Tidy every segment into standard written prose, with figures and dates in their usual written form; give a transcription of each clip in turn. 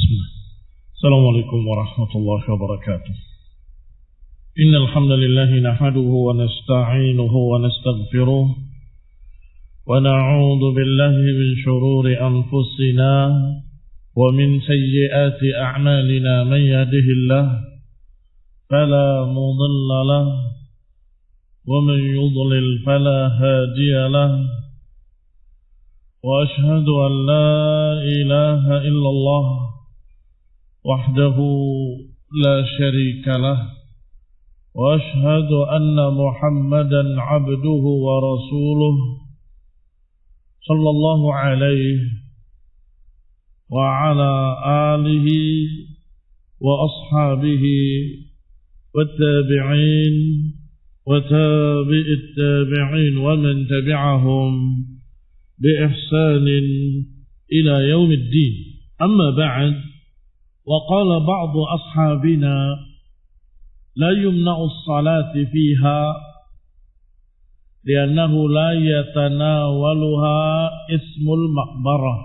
Bismillah. Assalamualaikum warahmatullahi wabarakatuh. Innal hamdalillah nahmaduhu wa nasta'inuhu wa nastaghfiruh wa na'udzu billahi min shururi anfusina wa min sayyiati a'malina man yahdihillah fala mudilla lahu wa man yudlil fala hadiya lahu wa ashhadu an la ilaha illallah wahdahu la syarika lah wa ashhadu anna Muhammadan abduhu wa rasuluh sallallahu alaihi wa ala alihi wa ashabihi wa tabi'in wa tabi'it tabi'in wa man tabi'ahum bi ihsanin ila yaumiddin. Amma ba'd. وقال بعض أصحابنا لا يمنع الصلاة فيها لأنه لا يتناولها اسم المقبرة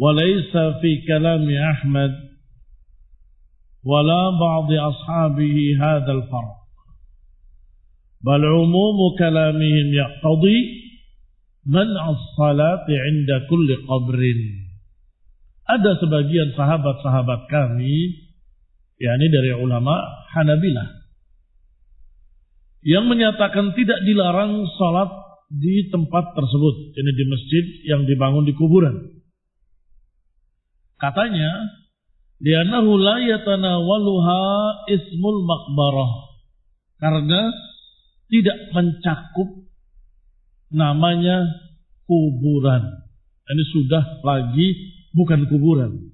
وليس في كلام أحمد ولا بعض أصحابه هذا الفرق بل عموم كلامهم يقتضي منع الصلاة عند كل قبر. Ada sebagian sahabat-sahabat kami, yakni dari ulama Hanabilah, yang menyatakan tidak dilarang salat di tempat tersebut, ini di masjid yang dibangun di kuburan. Katanya, li'annahu la yatanawaluha ismul maqbarah, karena tidak mencakup namanya kuburan. Ini sudah lagi bukan kuburan.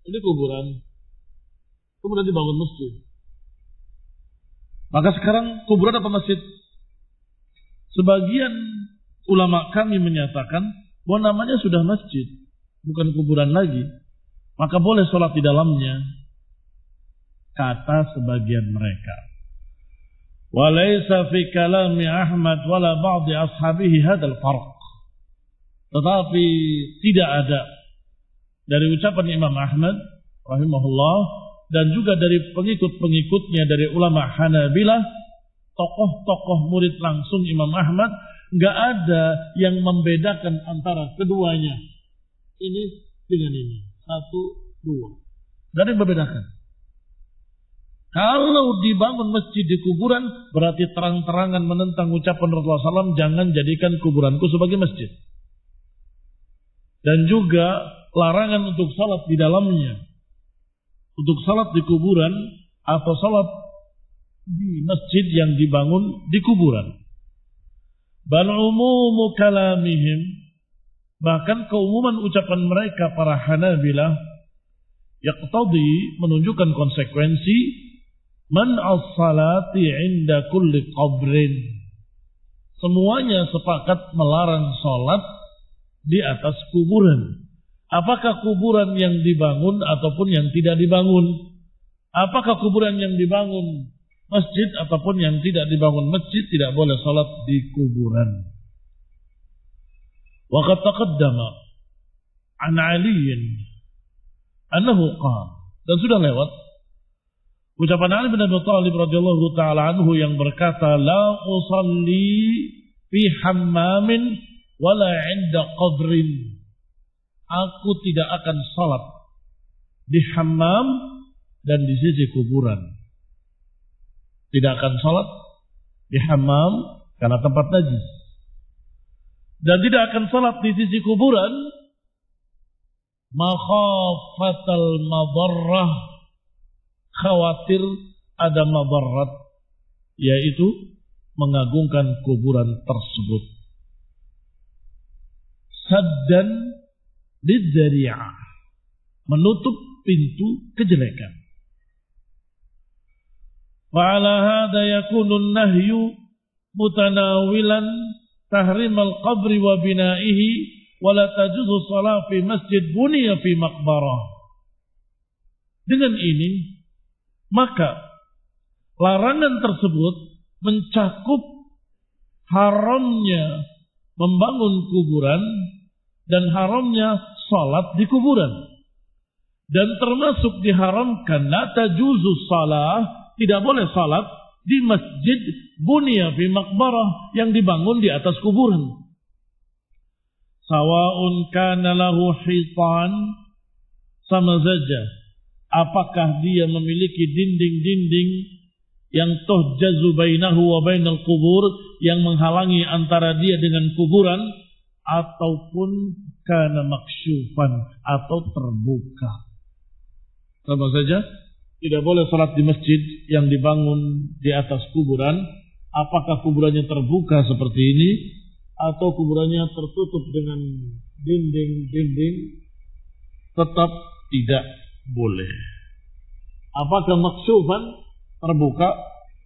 Ini kuburan. Kemudian dibangun masjid. Maka sekarang kuburan apa masjid? Sebagian ulama kami menyatakan bahwa namanya sudah masjid, bukan kuburan lagi. Maka boleh sholat di dalamnya. Kata sebagian mereka. Walaysa fi kalami Ahmad wala ba'di ashabihi hadzal farq. Tetapi tidak ada dari ucapan Imam Ahmad rahimahullah dan juga dari pengikut-pengikutnya dari ulama Hanabilah, tokoh-tokoh murid langsung Imam Ahmad, nggak ada yang membedakan antara keduanya. Ini dengan ini. Satu, dua. Nggak ada yang membedakan. Kalau dibangun masjid di kuburan, berarti terang-terangan menentang ucapan Rasulullah SAW, jangan jadikan kuburanku sebagai masjid. Dan juga larangan untuk salat di dalamnya. Untuk salat di kuburan atau salat di masjid yang dibangun di kuburan. Bal umumu kalamihim, bahkan keumuman ucapan mereka para Hanabilah yaqtadi, menunjukkan konsekuensi man as-salati 'inda kulli qabrin. Semuanya sepakat melarang salat di atas kuburan. Apakah kuburan yang dibangun ataupun yang tidak dibangun? Apakah kuburan yang dibangun masjid ataupun yang tidak dibangun masjid, tidak boleh salat di kuburan. Wa qad taqaddama an 'Aliin annahu qala, dan sudah lewat ucapan Ali bin Abi Thalib radhiyallahu taala anhu yang berkata, la usalli fi hammamin wala 'inda qabrin. Aku tidak akan salat di hammam dan di sisi kuburan. Tidak akan salat di hammam karena tempat najis. Dan tidak akan salat di sisi kuburan makhafatal madarrah, khawatir ada madarrat, yaitu mengagungkan kuburan tersebut. Saddan lidzari'ah, menutup pintu kejelekan. Fa'ala hadha yakunu an-nahyu mutanawilan tahrim al-qabri wa bina'ihi wa la tajuzu shalah fi masjid buniya fi maqbarah. Dengan ini maka larangan tersebut mencakup haramnya membangun kuburan dan haramnya salat di kuburan. Dan termasuk diharamkan la tajuzu salah, tidak boleh salat di masjid bunya fi maqbarah yang dibangun di atas kuburan. Sawa'un kana lahu hitan, sama saja apakah dia memiliki dinding-dinding yang tuhjazu bainahu wa bainal kubur, yang menghalangi antara dia dengan kuburan, ataupun kana maksyufan, atau terbuka. Sama saja, tidak boleh salat di masjid yang dibangun di atas kuburan. Apakah kuburannya terbuka seperti ini, atau kuburannya tertutup dengan dinding-dinding, tetap tidak boleh. Apakah maksyufan, terbuka,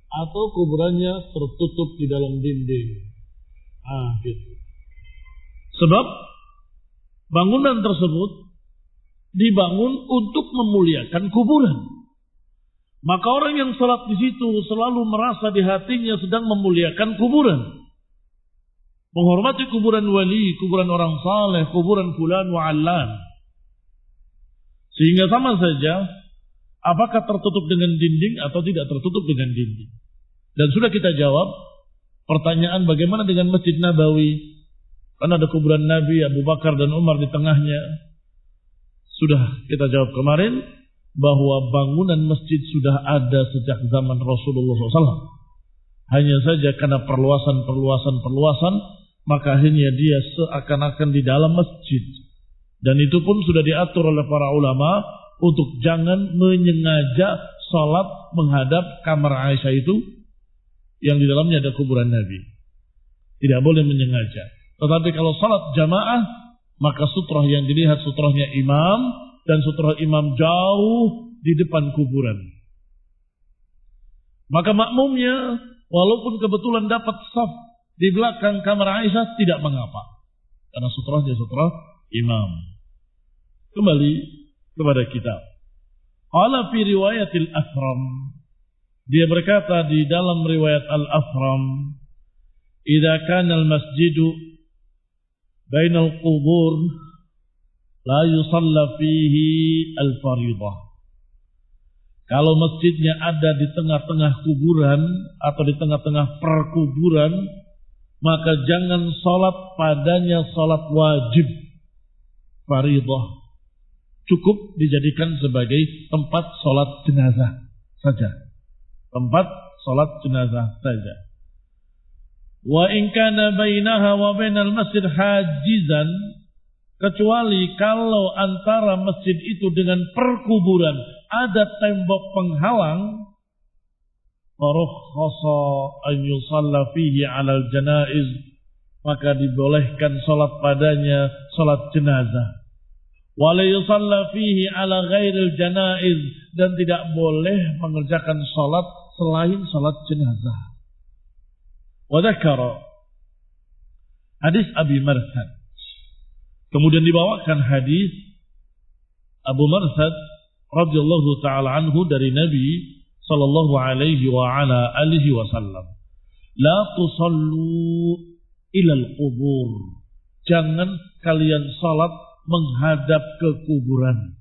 atau kuburannya tertutup di dalam dinding. Gitu. Sebab bangunan tersebut dibangun untuk memuliakan kuburan. Maka orang yang salat di situ selalu merasa di hatinya sedang memuliakan kuburan. Menghormati kuburan wali, kuburan orang saleh, kuburan fulan wa allan. Sehingga sama saja apakah tertutup dengan dinding atau tidak tertutup dengan dinding. Dan sudah kita jawab pertanyaan bagaimana dengan Masjid Nabawi. Karena ada kuburan Nabi, Abu Bakar dan Umar di tengahnya. Sudah kita jawab kemarin bahwa bangunan masjid sudah ada sejak zaman Rasulullah SAW. Hanya saja karena perluasan, maka akhirnya dia seakan-akan di dalam masjid. Dan itu pun sudah diatur oleh para ulama untuk jangan menyengaja salat menghadap kamar Aisyah itu yang di dalamnya ada kuburan Nabi. Tidak boleh menyengaja. Tetapi kalau salat jamaah, maka sutrah yang dilihat sutrahnya imam, dan sutrah imam jauh di depan kuburan. Maka makmumnya walaupun kebetulan dapat saf di belakang kamar Aisyah tidak mengapa, karena sutrahnya sutrah imam. Kembali kepada kitab. Qala fi riwayatil Asram, dia berkata di dalam riwayat Al-Asram, idza kana al-masjidu bainal qubur la yusalla fihi al-fariḍah. Kalau masjidnya ada di tengah-tengah kuburan atau di tengah-tengah perkuburan, maka jangan salat padanya salat wajib fariḍah. Cukup dijadikan sebagai tempat salat jenazah saja. Tempat salat jenazah saja. Wa in kana bainaha wa bainal masjid hajizan, kecuali kalau antara masjid itu dengan perkuburan ada tembok penghalang, farukhasa an yusalla fihi 'alal janaiz, maka dibolehkan salat padanya salat jenazah. Wa la yusalla fihi 'ala ghairil janaiz, dan tidak boleh mengerjakan salat selain salat jenazah. Wadakara hadis Abi Marsad. Kemudian dibawakan hadis Abu Marsad radhiyallahu taala anhu dari Nabi sallallahu alaihi wa ala alihi wasallam. La tusallu ilal qubur. Jangan kalian salat menghadap ke kuburan.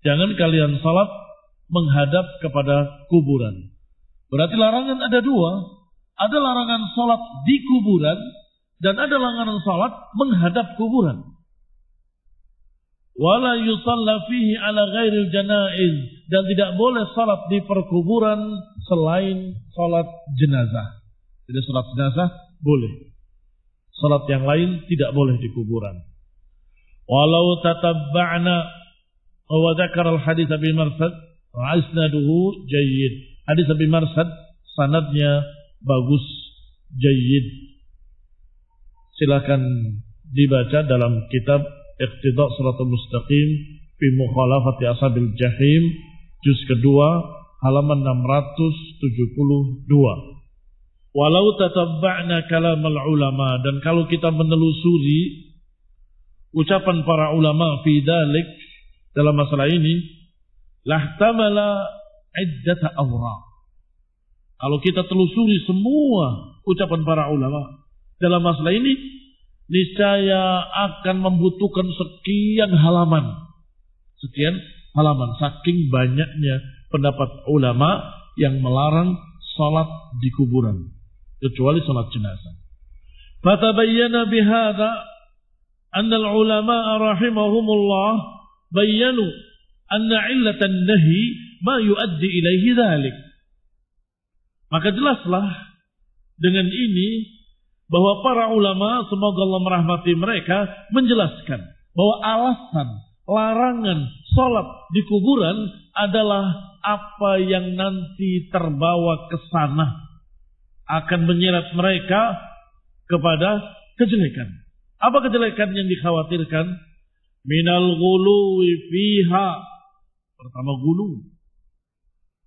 Jangan kalian salat menghadap kepada kuburan. Berarti larangan ada dua. Ada larangan salat di kuburan dan ada larangan salat menghadap kuburan. Wala yusalla fihi ala ghairil janaiz, dan tidak boleh salat di perkuburan selain salat jenazah. Jadi salat jenazah boleh. Salat yang lain tidak boleh di kuburan. Walau tatabba'na wa dzakara al-hadits Abi Marsad wa isnaduhu jayyid. Hadis Abi Marsad sanadnya bagus, jayyid. Silakan dibaca dalam kitab Iqtida' Shiratal Mustaqim fi Mukhalafati Ashabil Jahim, juz kedua, halaman 672. Walau tatabba'na kalamal ulama, dan kalau kita menelusuri ucapan para ulama fi dzalik, dalam masalah ini, lahtamala iddata awra. Kalau kita telusuri semua ucapan para ulama dalam masalah ini, niscaya akan membutuhkan sekian halaman. Saking banyaknya pendapat ulama yang melarang salat di kuburan, kecuali salat jenazah. Fatabayyana bihadza anna al-ulama rahimahumullah bayyanu anna illatan nahi ma yuaddi ilaihi dzalik. Maka jelaslah dengan ini bahwa para ulama, semoga Allah merahmati mereka, menjelaskan bahwa alasan larangan sholat di kuburan adalah apa yang nanti terbawa ke sana akan menyeret mereka kepada kejelekan. Apa kejelekan yang dikhawatirkan? Minal ghuluwi fiha. Pertama, ghulu,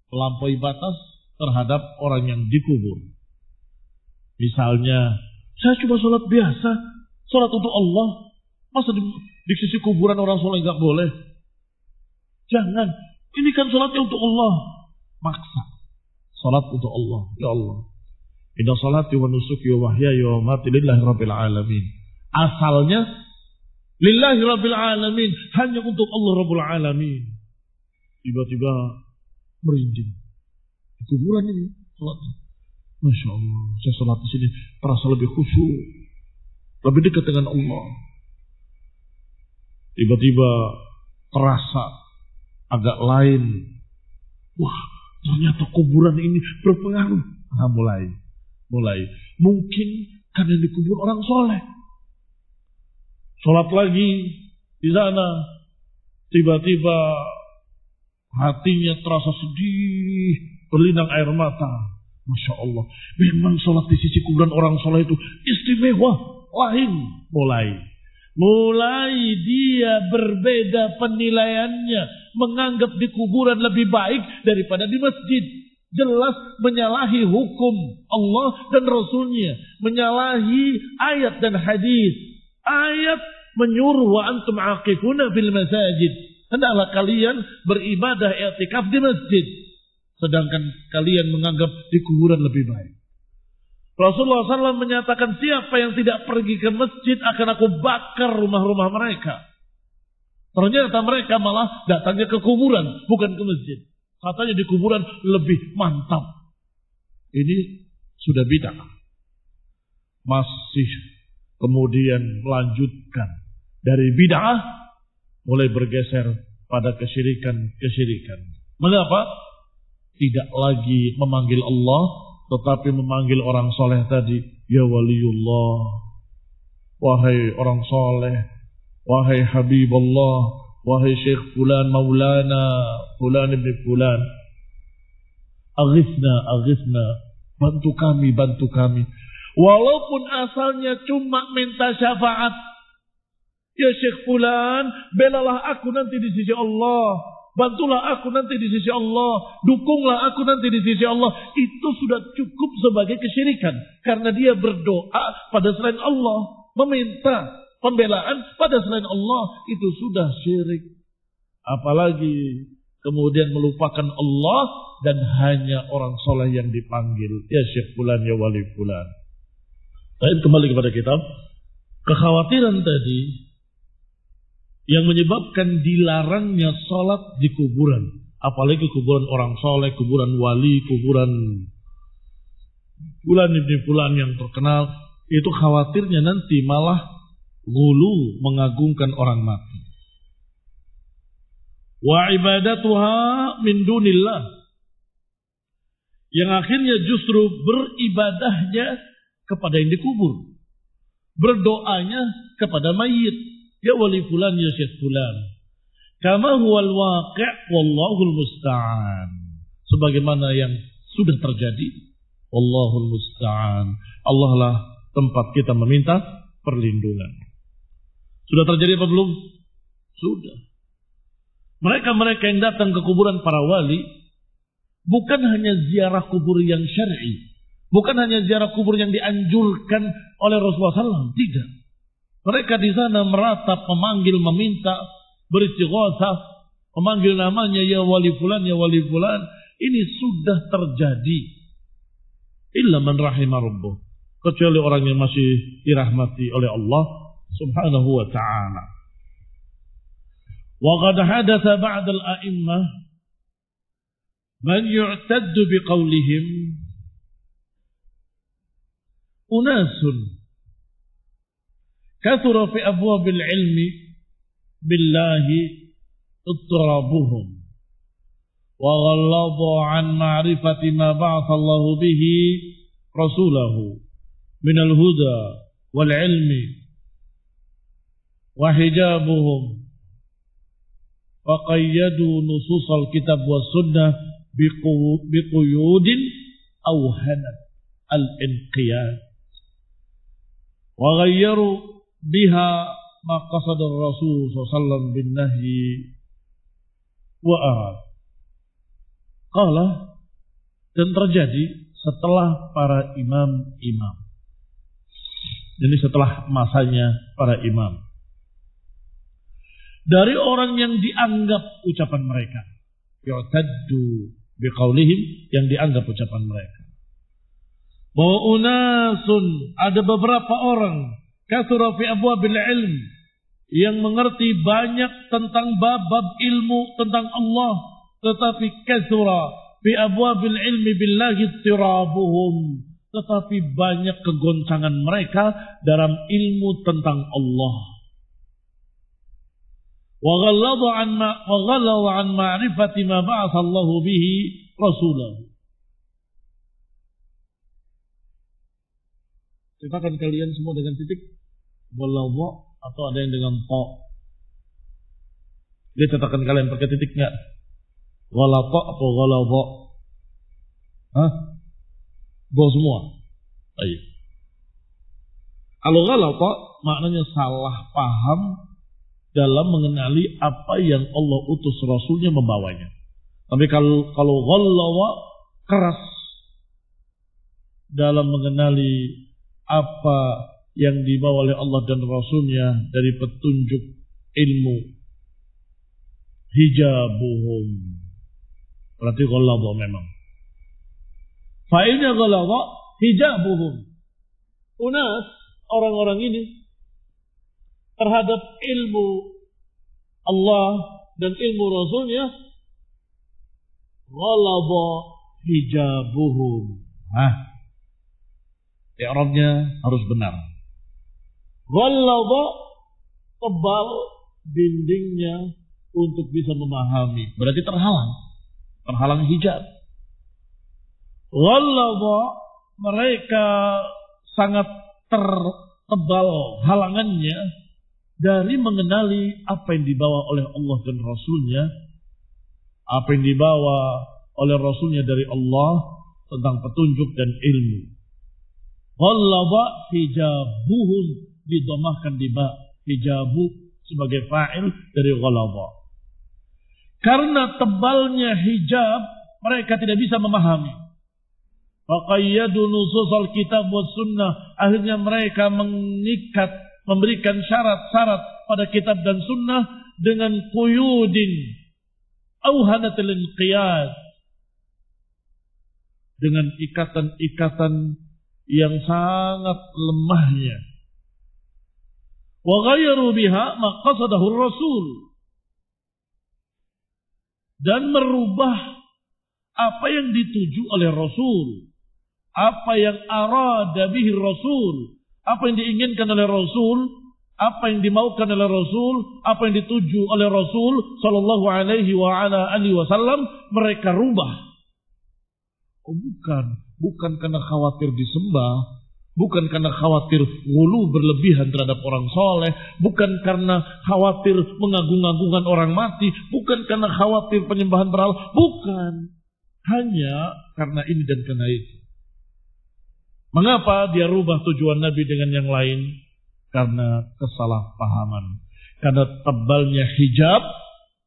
melampaui batas terhadap orang yang dikubur. Misalnya, saya cuma sholat biasa, sholat untuk Allah. Masa di sisi kuburan orang sholat nggak boleh? Jangan. Ini kan sholatnya untuk Allah. Maksa. Sholat untuk Allah. Ya Allah. Inna sholati wa nusuki wa mahyaya wa mamati lillahi rabbil alamin. Asalnya lillahi rabbil alamin, hanya untuk Allah rabbul alamin. Tiba-tiba merinding. Di kuburan ini sholatnya. Masya Allah, saya sholat di sini terasa lebih khusyuk, lebih dekat dengan Allah. Tiba-tiba terasa agak lain. Wah, ternyata kuburan ini berpengaruh. Nah, mulai. Mungkin karena dikubur orang soleh. Sholat lagi di sana, tiba-tiba hatinya terasa sedih, berlinang air mata. Masya Allah, memang sholat di sisi kuburan orang soleh itu istimewa, lain. Mulai dia berbeda penilaiannya, menganggap di kuburan lebih baik daripada di masjid. Jelas menyalahi hukum Allah dan Rasulnya, menyalahi ayat dan hadis. Ayat menyuruh wa antum aqifuna fil masajid, hendaklah kalian beribadah i'tikaf di masjid. Sedangkan kalian menganggap di kuburan lebih baik. Rasulullah SAW menyatakan, siapa yang tidak pergi ke masjid akan aku bakar rumah-rumah mereka. Ternyata mereka malah datangnya ke kuburan, bukan ke masjid. Katanya di kuburan lebih mantap. Ini sudah bid'ah. Masih kemudian melanjutkan dari bid'ah, mulai bergeser pada kesyirikan. Mengapa? Tidak lagi memanggil Allah, tetapi memanggil orang soleh tadi. Ya waliullah, wahai orang soleh, wahai Habibullah, wahai Syekh Fulan Maulana, Fulan ibn Fulan. Aghithna, bantu kami. Walaupun asalnya cuma minta syafaat. Ya Syekh Fulan, belalah aku nanti di sisi Allah. Bantulah aku nanti di sisi Allah. Dukunglah aku nanti di sisi Allah. Itu sudah cukup sebagai kesyirikan. Karena dia berdoa pada selain Allah. Meminta pembelaan pada selain Allah. Itu sudah syirik. Apalagi kemudian melupakan Allah. Dan hanya orang soleh yang dipanggil. Ya Syekh Fulan, ya Wali Fulan. Lain kembali kepada kitab. Kekhawatiran tadi yang menyebabkan dilarangnya sholat di kuburan, apalagi kuburan orang soleh, kuburan wali, kuburan Fulan ibn Fulan yang terkenal, itu khawatirnya nanti malah ghulu, mengagungkan orang mati. Wa ibadatuha min dunillah, yang akhirnya justru beribadahnya kepada yang dikubur, berdoanya kepada mayit. Ya wali fulan, ya syekh fulan. Kama huwal waqi' wallahul musta'an. Sebagaimana yang sudah terjadi. Wallahul musta'an. Allah lah tempat kita meminta perlindungan. Sudah terjadi apa belum? Sudah. Mereka-mereka yang datang ke kuburan para wali, bukan hanya ziarah kubur yang syar'i. Bukan hanya ziarah kubur yang dianjurkan oleh Rasulullah SAW. Tidak. Mereka di sana meratap, memanggil, meminta, beristighosah, memanggil namanya ya wali fulan, ya wali fulan. Ini sudah terjadi. Illa man rahimah rabbuh. kecuali orang yang masih dirahmati oleh Allah Subhanahu wa ta'ala. Wa qad hadatsa ba'd al-a'immah man yu'taddu biqaulihim unasun kathura fi abwabil ilmi billahi ittirabuhum wa ghalladu an ma'rifati ma ba'atha Allahu bihi rasulahu min al-huda wal ilmi wa hijabuhum wa qayyadu nusus al-kitab was sunnah biquyudin awhanat al-inqiyad wa ghayyaru biha ma qasada Rasul sallallahu alaihi wasallam bin nahyi wa arad. Qala, dan terjadi setelah para imam-imam. Ini setelah masanya para imam. Dari orang yang dianggap ucapan mereka. Yu'taddu biqaulihim, yang dianggap ucapan mereka. Bahwa unasun, ada beberapa orang. Kathura fi abwabil ilm, yang mengerti banyak tentang bab-bab ilmu tentang Allah. Tetapi kathura fi abwabil ilmi billahi tirabuhum, tetapi banyak kegoncangan mereka dalam ilmu tentang Allah. Wa ghalladu an ma'rifati ma ba'atha Allah bihi rasulahu. Cetakan kalian semua dengan titik ghalladu atau ada yang dengan ta. Dia cetakan kalian pakai titik enggak? Ghalata atau ghalada? Hah? Go semua. Baik. Kalau ghalata maknanya salah paham dalam mengenali apa yang Allah utus Rasulnya membawanya. Tapi kalau ghalada keras dalam mengenali apa yang dibawa oleh Allah dan Rasulnya dari petunjuk ilmu. Hijabuhum. Berarti ghalada memang. Fa'inna ghalada hijabuhum. Unas, orang-orang ini terhadap ilmu Allah dan ilmu Rasulnya, ghalada hijabuhum. I'rabnya harus benar. Ghalada, tebal dindingnya untuk bisa memahami. Berarti terhalang hijab. Ghalada, mereka sangat tertebal halangannya dari mengenali apa yang dibawa oleh Allah dan Rasulnya, apa yang dibawa oleh Rasulnya dari Allah tentang petunjuk dan ilmu. Ghalaba hijabuhum, didomahkan di ba, hijabu sebagai fa'il dari ghalaba. Karena tebalnya hijab, mereka tidak bisa memahami. Faqayyadu nusus al-kitab was sunnah, akhirnya mereka mengikat, memberikan syarat-syarat pada kitab dan sunnah dengan quyudin auhanatil inqiyad, dengan ikatan-ikatan yang sangat lemahnya. Wa ghayyaru biha ma qasadahu Rasul, dan merubah apa yang dituju oleh Rasul, apa yang arada bihi Rasul, apa yang diinginkan oleh Rasul, apa yang dimaukan oleh Rasul, apa yang dituju oleh Rasul sallallahu alaihi wa ala alihi wasallam, mereka rubah. Oh, bukan karena khawatir disembah, bukan karena khawatir ghulu berlebihan terhadap orang soleh, bukan karena khawatir mengagung-agungkan orang mati, bukan karena khawatir penyembahan berhala, bukan. Hanya karena ini dan karena itu. Mengapa dia rubah tujuan Nabi dengan yang lain? Karena kesalahpahaman. Karena tebalnya hijab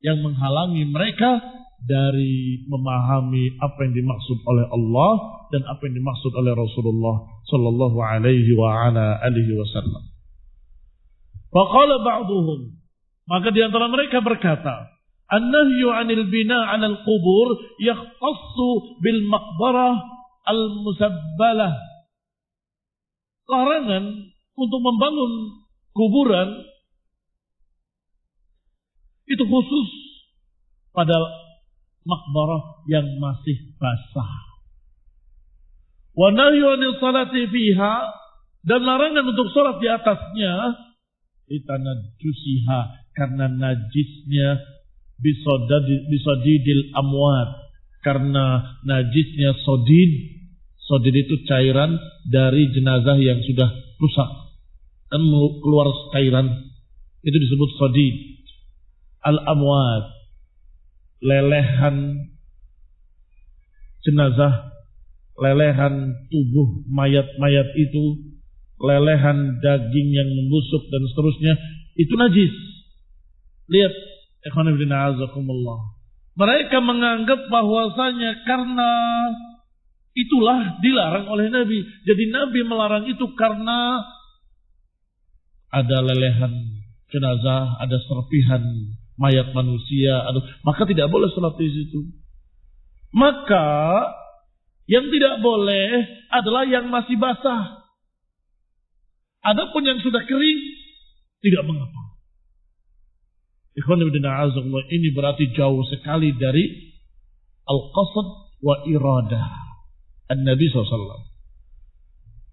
yang menghalangi mereka dari memahami apa yang dimaksud oleh Allah dan apa yang dimaksud oleh Rasulullah sallallahu alaihi wa ala alihi wasallam. Faqala ba'duhum, maka di antara mereka berkata, an-nahyu 'anil bina' 'alal qubur yakhtassu bil maqbarah al-musabbalah larangan untuk membangun kuburan itu khusus pada makbarah yang masih basah. Wa nahyu 'anil salati fiha, dan larangan untuk salat di atasnya litanajjusiha, karena najisnya bisadidil amwat, karena najisnya sodid. Sodid itu cairan dari jenazah yang sudah rusak, kan keluar cairan, itu disebut sodid. Al amwat, lelehan jenazah, lelehan tubuh mayat-mayat itu, lelehan daging yang membusuk dan seterusnya, itu najis. Lihat, ikhwan fillah azakumullah. Mereka menganggap bahwasanya karena itulah dilarang oleh Nabi. Jadi Nabi melarang itu karena ada lelehan jenazah, ada serpihan mayat manusia, maka tidak boleh salat di situ. Maka yang tidak boleh adalah yang masih basah. Adapun yang sudah kering tidak mengapa. Ikhwan fillah azza, ini berarti jauh sekali dari al-qasd wa iradah an-Nabi SAW.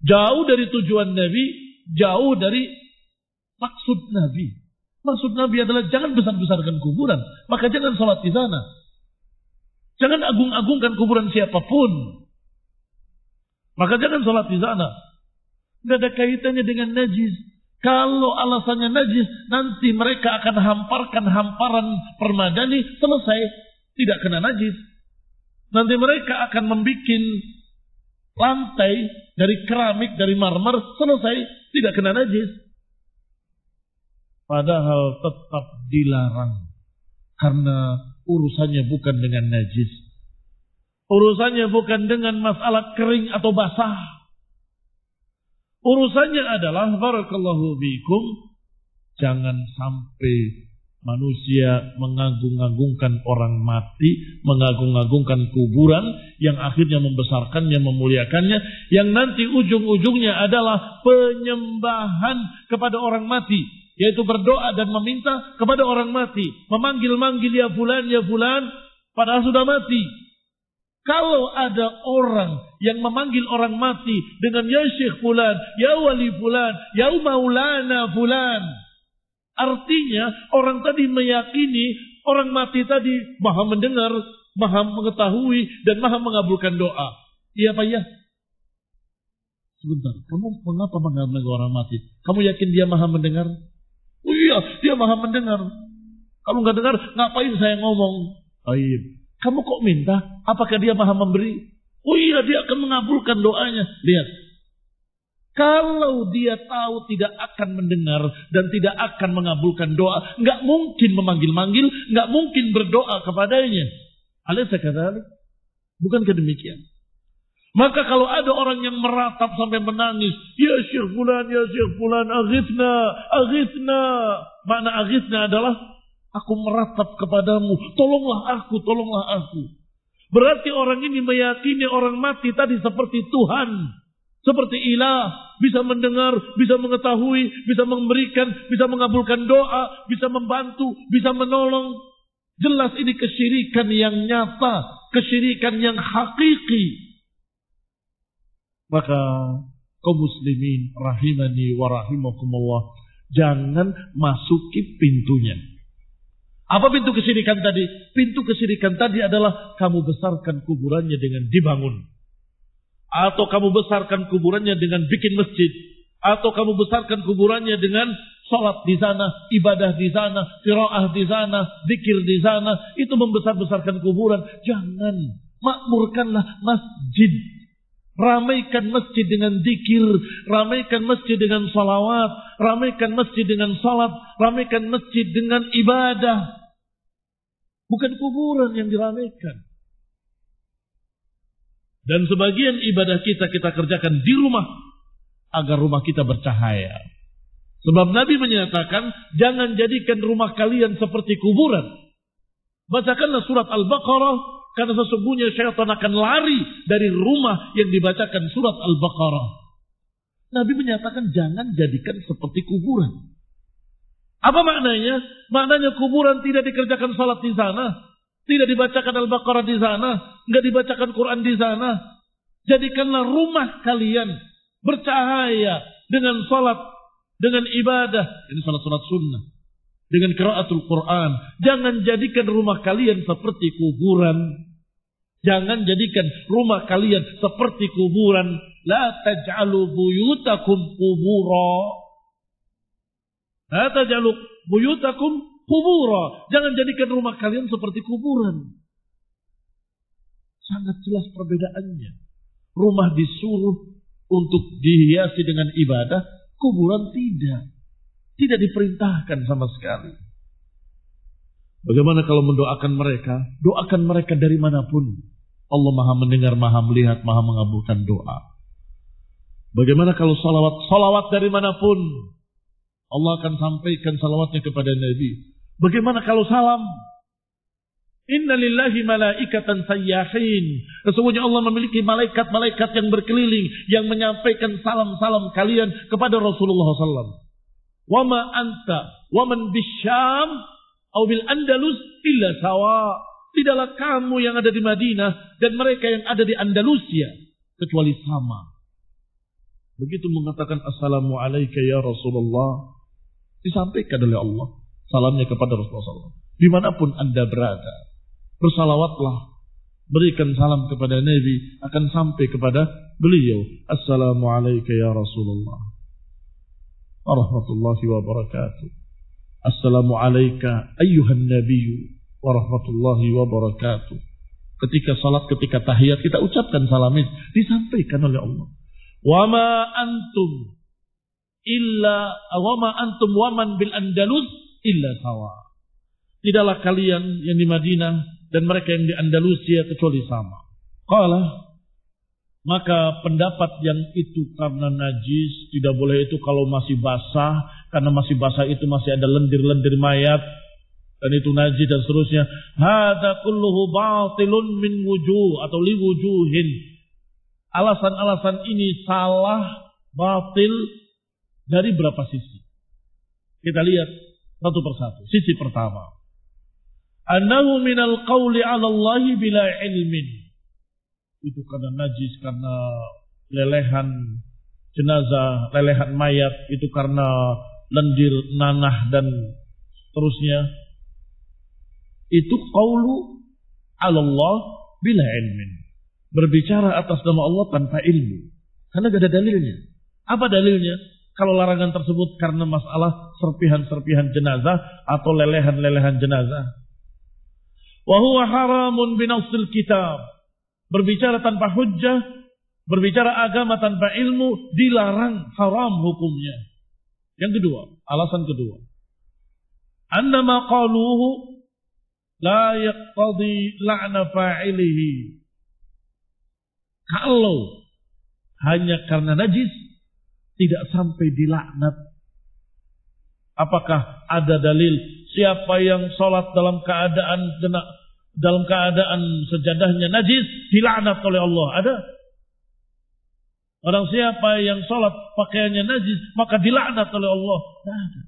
Jauh dari tujuan Nabi, jauh dari maksud Nabi. Maksud Nabi adalah jangan besar-besarkan kuburan, maka jangan salat di sana. Jangan agung-agungkan kuburan siapapun, maka jangan salat di sana. Tidak ada kaitannya dengan najis. Kalau alasannya najis, nanti mereka akan hamparkan hamparan permadani, selesai, tidak kena najis. Nanti mereka akan membuat lantai dari keramik, dari marmer, selesai, tidak kena najis. Padahal tetap dilarang, karena urusannya bukan dengan najis. Urusannya bukan dengan masalah kering atau basah. Urusannya adalah, barakallahu fikum, jangan sampai manusia mengagung-agungkan orang mati, mengagung-agungkan kuburan, yang akhirnya membesarkannya, memuliakannya, yang nanti ujung-ujungnya adalah penyembahan kepada orang mati, yaitu berdoa dan meminta kepada orang mati, memanggil-manggil ya fulan, padahal sudah mati. Kalau ada orang yang memanggil orang mati dengan ya syekh fulan, ya wali fulan, ya maulana fulan, artinya orang tadi meyakini orang mati tadi maha mendengar, maha mengetahui, dan maha mengabulkan doa. Iya Pak ya? Sebentar, kamu mengapa mengambil orang mati? Kamu yakin dia maha mendengar? Oh iya, dia maha mendengar. Kalau nggak dengar, ngapain saya ngomong? Baik. Kamu kok minta? Apakah dia maha memberi? Oh iya, dia akan mengabulkan doanya. Lihat. Kalau dia tahu tidak akan mendengar dan tidak akan mengabulkan doa, nggak mungkin memanggil-manggil, nggak mungkin berdoa kepadanya. Alaysa kadzalik? Bukankah demikian? Maka kalau ada orang yang meratap sampai menangis, ya Syekh Fulan, aghithna. Makna aghithna adalah aku meratap kepadamu, tolonglah aku. Berarti orang ini meyakini orang mati tadi seperti Tuhan, seperti ilah, bisa mendengar, bisa mengetahui, bisa memberikan, bisa mengabulkan doa, bisa membantu, bisa menolong. Jelas ini kesyirikan yang nyata, kesyirikan yang hakiki. Maka kaum muslimin rahimani wa rahimakumullah, jangan masuki pintunya. Apa pintu kesyirikan tadi? Pintu kesyirikan tadi adalah kamu besarkan kuburannya dengan dibangun. Atau kamu besarkan kuburannya dengan bikin masjid. Atau kamu besarkan kuburannya dengan sholat di sana, ibadah di sana, qiraah di sana, zikir di sana. Itu membesar-besarkan kuburan. Jangan. Makmurkanlah masjid. Ramaikan masjid dengan zikir. Ramaikan masjid dengan salawat. Ramaikan masjid dengan salat. Ramaikan masjid dengan ibadah. Bukan kuburan yang diramaikan. Dan sebagian ibadah kita kerjakan di rumah, agar rumah kita bercahaya. Sebab Nabi menyatakan, jangan jadikan rumah kalian seperti kuburan. Bacakanlah surat Al-Baqarah, karena sesungguhnya syaitan akan lari dari rumah yang dibacakan surat Al-Baqarah. Nabi menyatakan jangan jadikan seperti kuburan. Apa maknanya? Maknanya kuburan tidak dikerjakan salat di sana, tidak dibacakan Al-Baqarah di sana, nggak dibacakan Quran di sana. Jadikanlah rumah kalian bercahaya dengan salat, dengan ibadah, ini salat-salat sunnah, dengan qiraatul Quran. Jangan jadikan rumah kalian seperti kuburan. Jangan jadikan rumah kalian seperti kuburan. La taj'alu buyutakum qubura. La taj'alu buyutakum qubura. Jangan jadikan rumah kalian seperti kuburan. Sangat jelas perbedaannya. Rumah disuruh untuk dihiasi dengan ibadah, kuburan tidak. Tidak diperintahkan sama sekali. Bagaimana kalau mendoakan mereka? Doakan mereka dari manapun. Allah Maha mendengar, Maha melihat, Maha mengabulkan doa. Bagaimana kalau salawat dari manapun? Allah akan sampaikan salawatnya kepada Nabi. Bagaimana kalau salam? Inna lillahi malaikatan sayyahin. Sesungguhnya Allah memiliki malaikat-malaikat yang berkeliling, yang menyampaikan salam-salam kalian kepada Rasulullah SAW. Wa ma anta wa man bisyam atau bil Andalus illa sawa. Tidaklah kamu yang ada di Madinah dan mereka yang ada di Andalusia kecuali sama. Begitu mengatakan assalamu alayka ya Rasulullah, disampaikan oleh Allah salamnya kepada Rasulullah. Dimanapun Anda berada, bersalawatlah, berikan salam kepada Nabi, akan sampai kepada beliau. Assalamu alayka ya Rasulullah warahmatullahi wabarakatuh. Assalamu alayka ayyuhan nabiyyu warahmatullahi wabarakatuh. Ketika salat, ketika tahiyat, kita ucapkan salam itu, disampaikan oleh Allah. Wa ma antum wa man bil Andalus illa sawa. Tidaklah kalian yang di Madinah dan mereka yang di Andalusia kecuali sama. Qala, maka pendapat yang itu karena najis, tidak boleh itu kalau masih basah, karena masih basah itu masih ada lendir-lendir mayat, dan itu najis dan seterusnya. Hadza kulluhu batilun min wujuh atau li wujuhin. Alasan-alasan ini salah, batil dari berapa sisi? Kita lihat satu persatu. Sisi pertama, annahu minal qawli 'ala Allah bila ilmin. Itu karena najis, karena lelehan jenazah, lelehan mayat, itu karena lendir, nanah dan seterusnya. Itu qawlu 'ala Allah bila ilmin. Berbicara atas nama Allah tanpa ilmu. Karena gak ada dalilnya. Apa dalilnya? Kalau larangan tersebut karena masalah serpihan-serpihan jenazah atau lelehan-lelehan jenazah. Wa huwa haramun binassil kitab. Berbicara tanpa hujjah, berbicara agama tanpa ilmu, dilarang, haram hukumnya. Yang kedua, alasan kedua. Annama qaluhu la yaqtadi la'na fa'ilihi. Kalau hanya karena najis, tidak sampai dilaknat. Apakah ada dalil siapa yang sholat dalam keadaan sejadahnya najis dilaknat oleh Allah? Ada? Orang siapa yang sholat pakaiannya najis maka dilaknat oleh Allah? Tidak ada.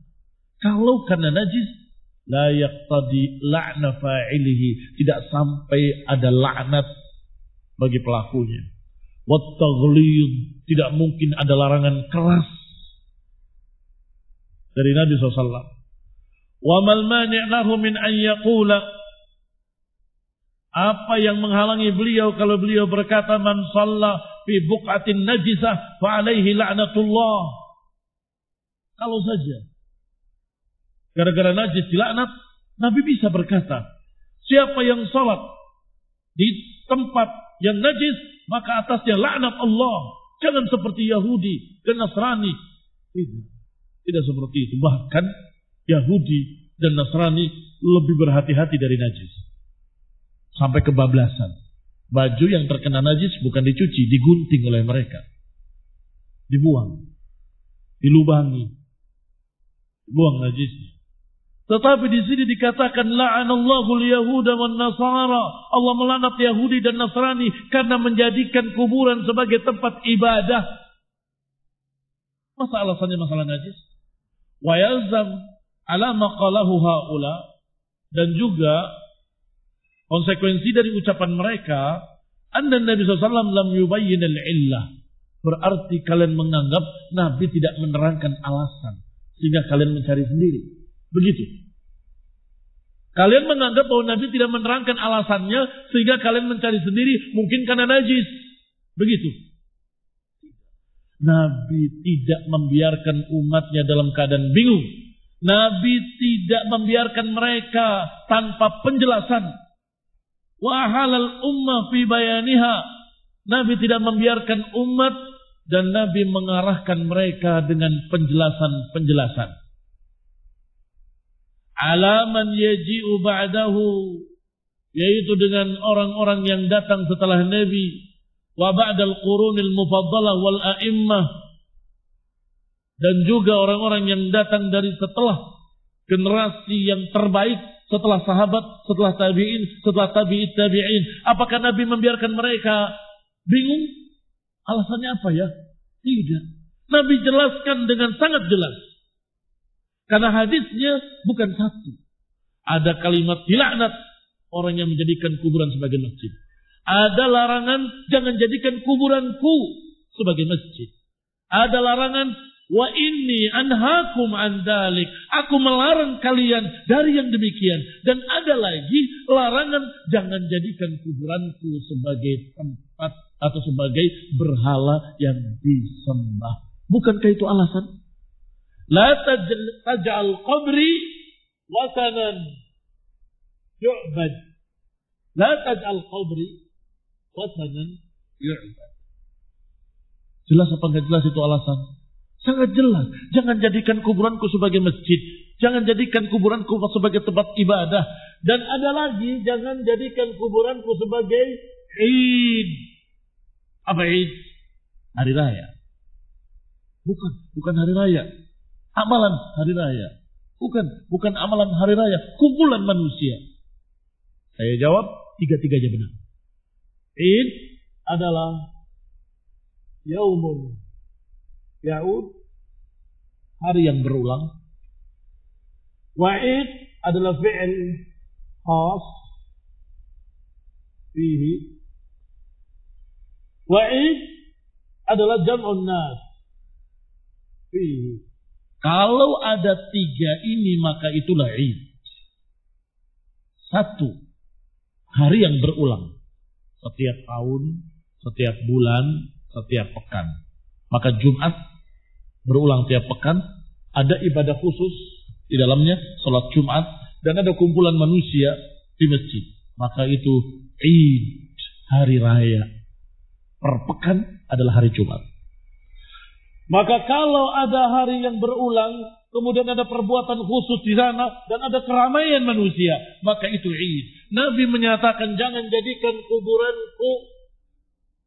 Kalau karena najis, la yaqtadi la'na fa'ilihi, tidak sampai ada laknat bagi pelakunya. Wattaghlid, tidak mungkin ada larangan keras dari Nabi SAW. Wa mal mani' lahu min an yaqula, apa yang menghalangi beliau kalau beliau berkata man shalla fi buqatin najisah fa alaihi la'natullah. Kalau saja gara-gara najis dilaknat, Nabi bisa berkata, siapa yang salat di tempat yang najis, maka atasnya laknat Allah. Jangan seperti Yahudi dan Nasrani. Tidak seperti itu. Bahkan Yahudi dan Nasrani lebih berhati-hati dari najis. Sampai kebablasan. Baju yang terkena najis bukan dicuci, digunting oleh mereka. Dibuang. Dilubangi. Dibuang najisnya. Tetapi di sini dikatakan la'anallahu al-yahuda wan nasara. Allah melaknat Yahudi dan Nasrani karena menjadikan kuburan sebagai tempat ibadah. Masa alasannya masalah najis? Wa yalzam ala maqalahu haula, dan juga konsekuensi dari ucapan mereka, anna Nabi SAW lam yubayyin al-illah, berarti kalian menganggap Nabi tidak menerangkan alasan sehingga kalian mencari sendiri. Begitu. Kalian menganggap bahwa Nabi tidak menerangkan alasannya sehingga kalian mencari sendiri, mungkin karena najis. Begitu. Nabi tidak membiarkan umatnya dalam keadaan bingung. Nabi tidak membiarkan mereka tanpa penjelasan. Wa halal ummah fi bayaniha. Nabi tidak membiarkan umat dan Nabi mengarahkan mereka dengan penjelasan-penjelasan. Alaman yaji'u ba'dahu, yaitu dengan orang-orang yang datang setelah Nabi. Wa ba'dal qurunil mufaddalah wal a'immah, dan juga orang-orang yang datang dari setelah generasi yang terbaik, setelah sahabat, setelah tabi'in, setelah tabi'it tabi'in. Apakah Nabi membiarkan mereka bingung? Alasannya apa ya? Tidak. Nabi jelaskan dengan sangat jelas. Karena hadisnya bukan satu. Ada kalimat dilaknat orang yang menjadikan kuburan sebagai masjid. Ada larangan, jangan jadikan kuburanku sebagai masjid. Ada larangan, wa inni anhaakum an dalik, aku melarang kalian dari yang demikian. Dan ada lagi larangan, jangan jadikan kuburanku sebagai tempat atau sebagai berhala yang disembah. Bukankah itu alasan? La taj'al qabri watanan yu'bad. La taj'al qabri watanan yu'bad. Jelas apa enggak jelas itu alasan? Sangat jelas. Jangan jadikan kuburanku sebagai masjid. Jangan jadikan kuburanku sebagai tempat ibadah. Dan ada lagi, jangan jadikan kuburanku sebagai Id. Apa Id? Hari raya. Bukan hari raya. Amalan hari raya. Bukan amalan hari raya. Kumpulan manusia. Saya jawab, tiga-tiganya benar. Id adalah yaumun ya'ud, hari yang berulang. Wa'id adalah fi'il khas fihi. Wa'id adalah jam'un nas fihi. Kalau ada tiga ini maka itulah Id. Satu, hari yang berulang. Setiap tahun, setiap bulan, setiap pekan. Maka Jumat berulang tiap pekan. Ada ibadah khusus di dalamnya, sholat Jumat. Dan ada kumpulan manusia di masjid. Maka itu Id, hari raya. Per pekan adalah hari Jumat. Maka kalau ada hari yang berulang, kemudian ada perbuatan khusus di sana, dan ada keramaian manusia, maka itu Id. Nabi menyatakan, jangan jadikan kuburanku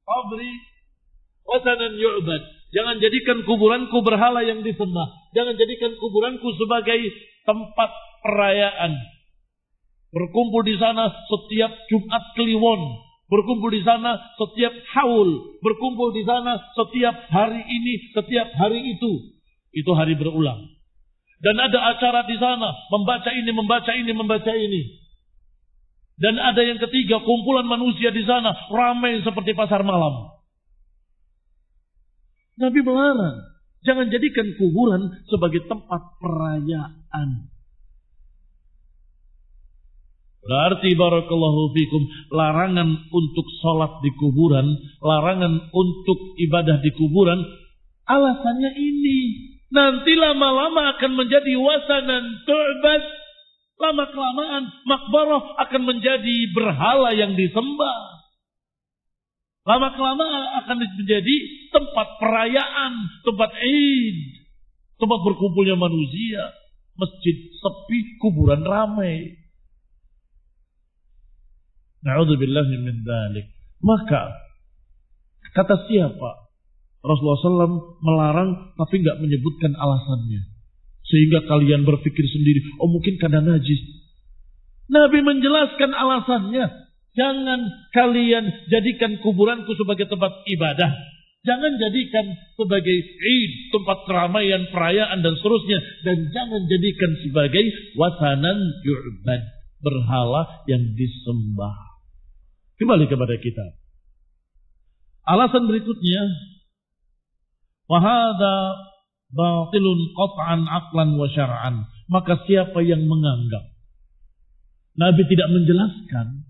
qabri watanan yu'bad. Jangan jadikan kuburanku berhala yang disembah. Jangan jadikan kuburanku sebagai tempat perayaan. Berkumpul di sana setiap Jumat Kliwon. Berkumpul di sana setiap haul. Berkumpul di sana setiap hari ini, setiap hari itu. Itu hari berulang. Dan ada acara di sana. Membaca ini, membaca ini, membaca ini. Dan ada yang ketiga, kumpulan manusia di sana. Ramai seperti pasar malam. Nabi melarang. Jangan jadikan kuburan sebagai tempat perayaan. Berarti barakallahu fikum, larangan untuk sholat di kuburan, larangan untuk ibadah di kuburan, alasannya ini. Nanti lama-lama akan menjadi wasanan tu'bad. Lama-kelamaan makbarah akan menjadi berhala yang disembah. Lama-kelamaan akan menjadi tempat perayaan, tempat Id, tempat berkumpulnya manusia. Masjid sepi, kuburan ramai. Na'udzubillahi min dzalik. Maka kata siapa? Rasulullah SAW melarang tapi enggak menyebutkan alasannya. Sehingga kalian berpikir sendiri, oh mungkin karena najis. Nabi menjelaskan alasannya. Jangan kalian jadikan kuburanku sebagai tempat ibadah. Jangan jadikan sebagai Id, tempat keramaian, perayaan dan seterusnya. Dan jangan jadikan sebagai wasanan yu'bad, berhala yang disembah. Kembali kepada kita. Alasan berikutnya, wahada batilun qat'an aqlan wa syar'an. Maka siapa yang menganggap Nabi tidak menjelaskan,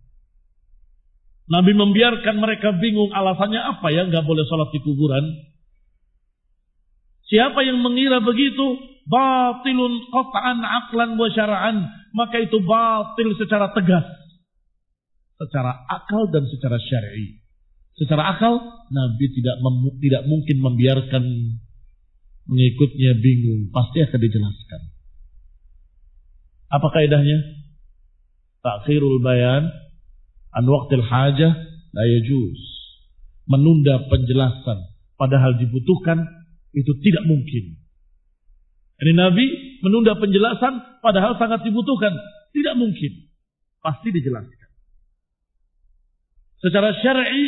Nabi membiarkan mereka bingung alasannya apa ya nggak boleh sholat di kuburan. Siapa yang mengira begitu, batilun qat'an aqlan wa syar'an, maka itu batil secara tegas, secara akal dan secara syar'i. Secara akal, Nabi tidak mungkin membiarkan mengikutnya bingung, pasti akan dijelaskan. Apa kaidahnya? Ta'khirul bayan an waqtil hajah la yajuz. Menunda penjelasan padahal dibutuhkan itu tidak mungkin. Ini Nabi menunda penjelasan padahal sangat dibutuhkan, tidak mungkin. Pasti dijelaskan. Secara syar'i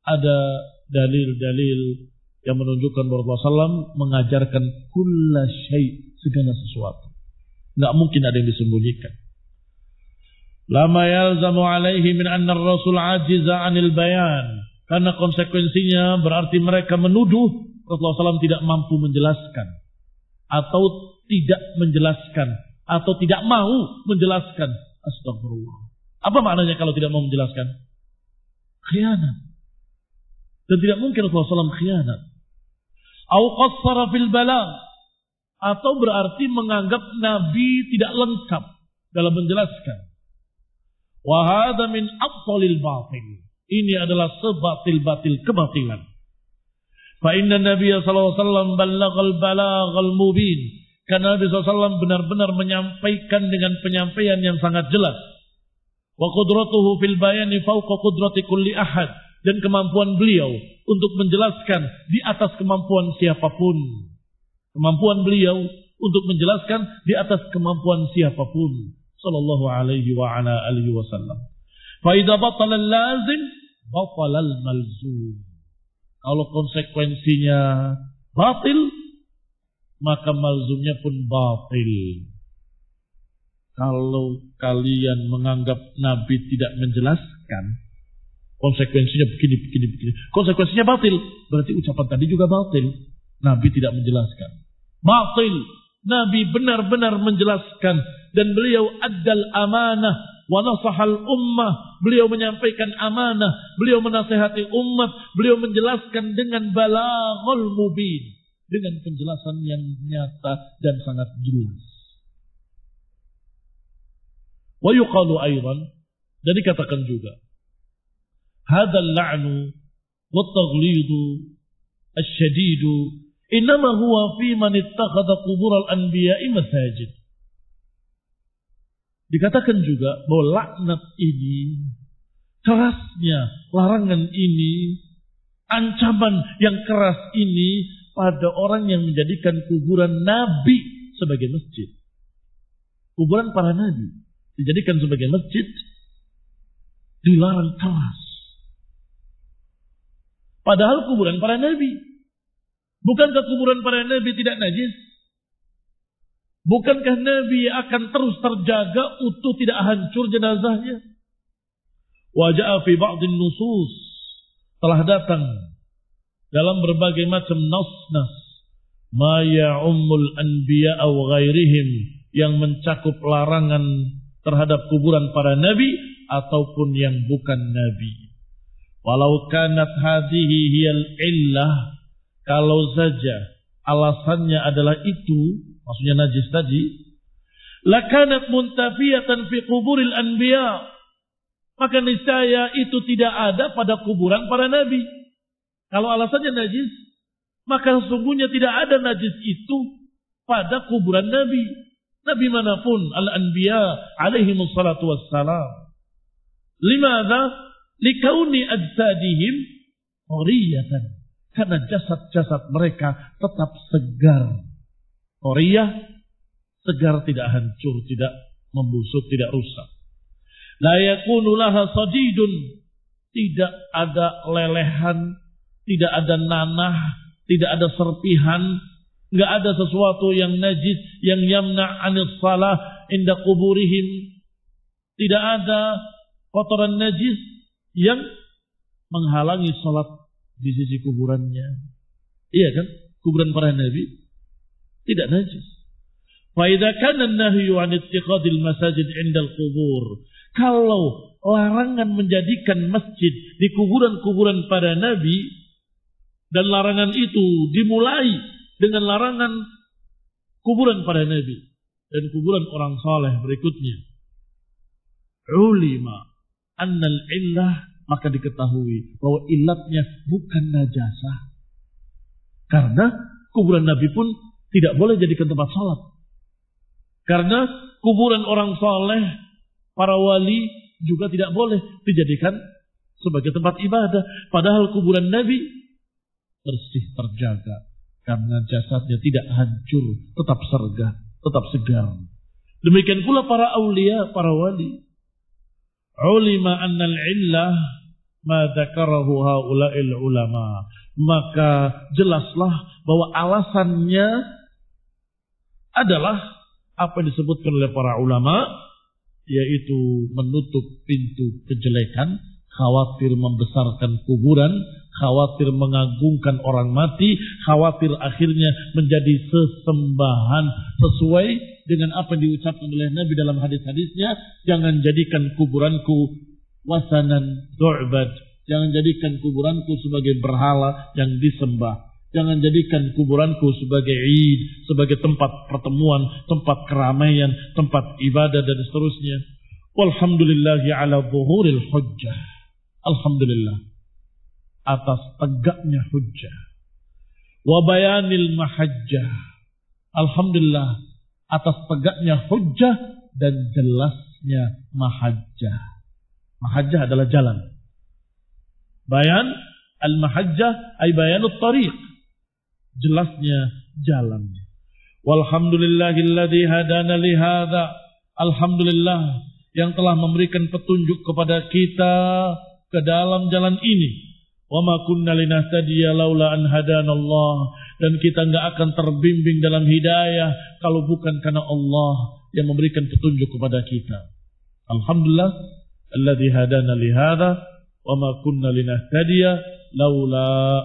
ada dalil-dalil yang menunjukkan bahwa Rasulullah SAW mengajarkan kulla syai', segala sesuatu. Tidak mungkin ada yang disembunyikan. Lama yalzamu alaihi min anna ar-rasul ajiza anil bayan. Karena konsekuensinya berarti mereka menuduh Rasulullah SAW tidak mampu menjelaskan. Atau tidak menjelaskan. Atau tidak mau menjelaskan. Astagfirullah. Apa maknanya kalau tidak mau menjelaskan? Khianat. Dan tidak mungkin Rasulullah SAW khianat. Au qassara fil balagh. Atau berarti menganggap Nabi tidak lengkap dalam menjelaskan. Wa hadza min abtalil batil. Ini adalah sebatil-batil kebatilan. Fa inna Nabi sallallahu alaihi wasallam ballaghal balaghal mubin. Karena Nabi SAW benar-benar menyampaikan dengan penyampaian yang sangat jelas. Wa qudratuhu fil bayani fawqa qudrati kulli ahad. Dan kemampuan beliau untuk menjelaskan di atas kemampuan siapapun. Kemampuan beliau untuk menjelaskan di atas kemampuan siapapun. Sallallahu alaihi wa ala alihi wasallam. Fa idza batala al-lazim, batala al-malzum. Kalau konsekuensinya batil, maka malzumnya pun batil. Kalau kalian menganggap Nabi tidak menjelaskan, konsekuensinya begini. Konsekuensinya batil. Berarti ucapan tadi juga batil. Nabi tidak menjelaskan. Batil. Nabi benar-benar menjelaskan. Dan beliau addal amanah. Wa nasahal ummah. Beliau menyampaikan amanah. Beliau menasihati umat. Beliau menjelaskan dengan balaghul mubin. Dengan penjelasan yang nyata dan sangat jelas. Wa yuqalu aydan. Dan dikatakan juga. Hadal la'nu wa taghlidu asyadidu innama huwa fi man ittakhadha qubur al-anbiya'i masajid. Dikatakan juga bahwa laknat ini, kerasnya larangan ini, ancaman yang keras ini pada orang yang menjadikan kuburan Nabi sebagai masjid. Kuburan para Nabi dijadikan sebagai masjid, dilarang keras. Padahal kuburan para nabi. Bukankah kuburan para nabi tidak najis? Bukankah nabi akan terus terjaga utuh, tidak hancur jenazahnya? Wa ja'a fi ba'dhin nusus. Telah datang dalam berbagai macam nas-nas. Ma ya'ummul anbiya aw ghairihim. Yang mencakup larangan terhadap kuburan para nabi ataupun yang bukan nabi. Walau kanat hadhihi hiyal illah, kalau saja alasannya adalah itu, maksudnya najis tadi, lakanat muntafiyatan fi kuburil anbiya, maka niscaya itu tidak ada pada kuburan para nabi. Kalau alasannya najis, maka sesungguhnya tidak ada najis itu pada kuburan nabi. Nabi manapun, al-anbiya alaihimus salatu wassalam. Limadha? Likauni ajsadihim qoriyatan. Karena jasad-jasad mereka tetap segar. Qoriyah, segar, tidak hancur, tidak membusuk, tidak rusak. La yakunu laha sadidun. tidak ada lelehan, tidak ada nanah, tidak ada serpihan, nggak ada sesuatu yang najis yang yamna' anis salah inda kuburihim. Tidak ada kotoran najis yang menghalangi salat di sisi kuburannya. Iya kan? Kuburan para nabi tidak najis. Fa idza kana an-nahyu 'an ittikhadil masajid 'inda al-qubur. Kalau larangan menjadikan masjid di kuburan-kuburan para nabi, dan larangan itu dimulai dengan larangan kuburan para nabi dan kuburan orang saleh berikutnya, ulima annal illah, maka diketahui bahwa illatnya bukan najasah. Karena kuburan nabi pun tidak boleh jadikan tempat salat. Karena kuburan orang saleh, para wali juga tidak boleh dijadikan sebagai tempat ibadah. Padahal kuburan nabi bersih, terjaga, karena jasadnya tidak hancur, tetap sergah, tetap segar. Demikian pula para aulia, para wali. Ulima annal illah ma dzakarahu haula'il ulama. Maka jelaslah bahwa alasannya adalah apa yang disebutkan oleh para ulama, yaitu menutup pintu kejelekan, khawatir membesarkan kuburan, khawatir mengagungkan orang mati, khawatir akhirnya menjadi sesembahan sesuai dengan apa yang diucapkan oleh Nabi dalam hadis-hadisnya. Jangan jadikan kuburanku wasanan du'bad, jangan jadikan kuburanku sebagai berhala yang disembah, jangan jadikan kuburanku sebagai id, sebagai tempat pertemuan, tempat keramaian, tempat ibadah dan seterusnya. Walhamdulillahi ala zuhuril hujjah. Alhamdulillah atas tegaknya hujjah. Wa bayanil mahajjah. Alhamdulillah atas tegaknya hujjah dan jelasnya mahajjah. Mahajjah adalah jalan. Bayan al-mahajjah ay bayanut tariq. Jelasnya jalan. Walhamdulillahilladzi hadana li hadza. Alhamdulillah yang telah memberikan petunjuk kepada kita ke dalam jalan ini. Wa ma kunna linahtadiya laula an hadanallah, dan kita enggak akan terbimbing dalam hidayah kalau bukan karena Allah yang memberikan petunjuk kepada kita. Alhamdulillah alladzi hadana li hadza wa ma kunna linahtadiya laula